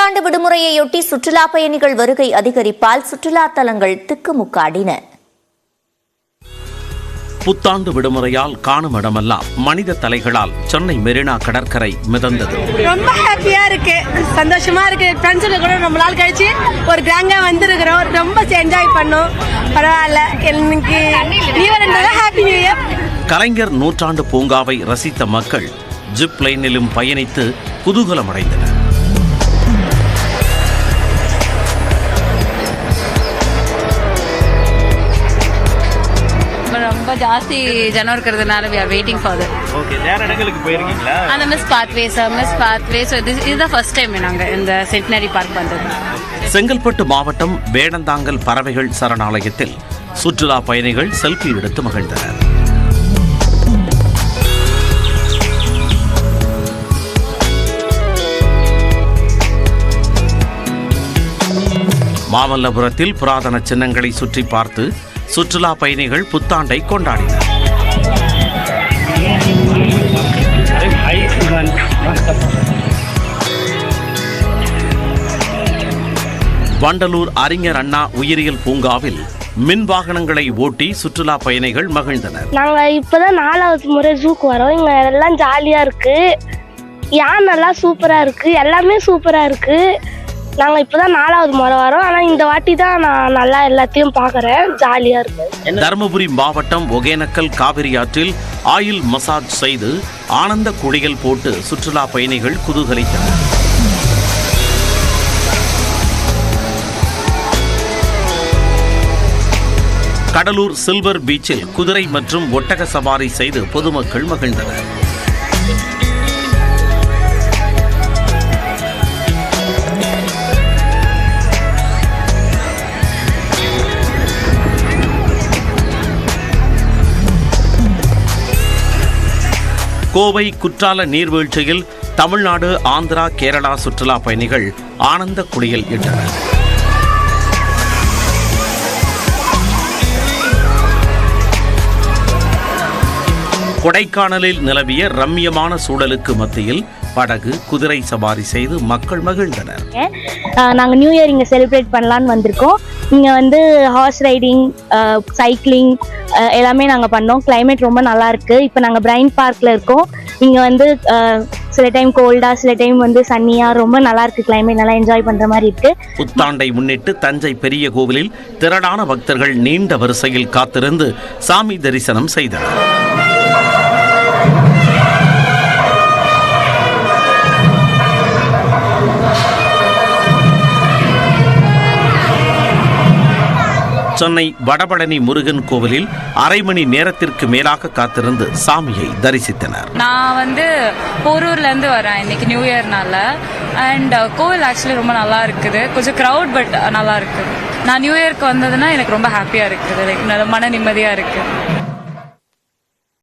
புத்தாண்டு விடுமுறையொட்டி சுற்றுலா பயணிகள் வருகை அதிகரிப்பால் சுற்றுலா தலங்கள் திக்குமுக்காடின. புத்தாண்டு விடுமுறையால் காணும் இடமெல்லாம் மனித தலைகளால் சென்னை மெரினா கடற்கரை மிதந்தது. ரொம்ப ஹாப்பியா இருக்கு, சந்தோஷமா இருக்கு. ஃப்ரெண்ட்ஸோட கூட ரொம்ப நாள் கழிச்சு ஒரு கிராங்கா வந்திருக்கிறோம். ரொம்ப என்ஜாய் பண்ணோம். பரவாயில்ல, எனக்கு ஹாப்பி நியூ இயர். கலைஞர் நூற்றாண்டு பூங்காவை ரசித்த மக்கள் ஜிப் லைனிலும் பயணித்து குதூகலம் அடைந்தனர். ரொம்ப ஜாஸ்தி ஜனம் இருக்கிறதுனால we are waiting for that. Okay, வேற இடங்களுக்கு போயிருக்கீங்களா? அந்த miss pathway so this is the first time நாங்க இந்த சென்டினரி பார்க் வந்தது. செங்கல்பட்டு மாவட்டம் வேடந்தாங்கல் பறவைகள் சரணாலயத்தில் சுற்றுலா பயணிகள் செல்ஃபி எடுத்து மகிழ்ந்தனர். மாமல்லபுரத்தில் புராதன சின்னங்களை சுற்றி பார்த்து சுற்றுலா பயணிகள் புத்தாண்டை கொண்டாடினர். வண்டலூர் அறிஞர் அண்ணா உயிரியல் பூங்காவில் மின் வாகனங்களை ஓட்டி சுற்றுலா பயணிகள் மகிழ்ந்தனர். நாங்க இப்பதான் 4வது முறை ஜூக்கு வரோம். இங்க எல்லாம் ஜாலியா இருக்கு, யானெல்லாம் சூப்பரா இருக்கு, எல்லாமே சூப்பரா இருக்கு. நாங்கள் இப்போதான் 4வது முறை வரோம். ஆனால் இந்த வாட்டி தான் நான் நல்லா எல்லாத்தையும் பார்க்குறேன், ஜாலியாக இருக்கு. தருமபுரி மாவட்டம் ஒகேனக்கல் காவிரி ஆற்றில் ஆயில் மசாஜ் செய்து ஆனந்த குளியல் போட்டு சுற்றுலா பயணிகள் குதூகலித்தனர். கடலூர் சில்வர் பீச்சில் குதிரை மற்றும் ஒட்டக சவாரி செய்து பொதுமக்கள் மகிழ்ந்தனர். கோவை குற்றால நீர்வீழ்ச்சியில் தமிழ்நாடு, ஆந்திரா, கேரளா சுற்றுலா பயணிகள் ஆனந்த குளியல் இட்டனர். கொடைக்கானலில் நிலவிய ரம்மியமான சூழலுக்கு மத்தியில் படகு, குதிரை சவாரி செய்து மக்கள் மகிழ்ந்தனர். நாங்கள் நியூ இயர் இங்கே செலிப்ரேட் பண்ணலான்னு வந்திருக்கோம். இங்கே வந்து ஹார்ஸ் ரைடிங், சைக்கிளிங் எல்லாமே நாங்கள் பண்ணோம். கிளைமேட் ரொம்ப நல்லா இருக்கு. இப்போ நாங்கள் பிரைன் பார்க்ல இருக்கோம். இங்கே வந்து சில டைம் கோல்டா, சில டைம் வந்து சன்னியா, ரொம்ப நல்லா இருக்கு. கிளைமேட் நல்லா என்ஜாய் பண்ற மாதிரி இருக்கு. புத்தாண்டை முன்னிட்டு தஞ்சை பெரிய கோவிலில் திரளான பக்தர்கள் நீண்ட வரிசையில் காத்திருந்து சாமி தரிசனம் செய்தனர். சென்னை வடபழனி முருகன் கோவிலில் அரை மணி நேரத்திற்கு மேலாக காத்திருந்து சாமியை தரிசித்தனர். நான் வந்து போரூர்ல இருந்து வரேன் இன்னைக்கு நியூ இயர்னால. அண்ட் கோவில் ஆக்சுவலி ரொம்ப நல்லா இருக்குது. கொஞ்சம் க்ரௌட், பட் நல்லா இருக்கு. நான் நியூ இயர்க்கு வந்ததுன்னா எனக்கு ரொம்ப ஹாப்பியா இருக்குது. லைக் மன நிம்மதியா இருக்கு.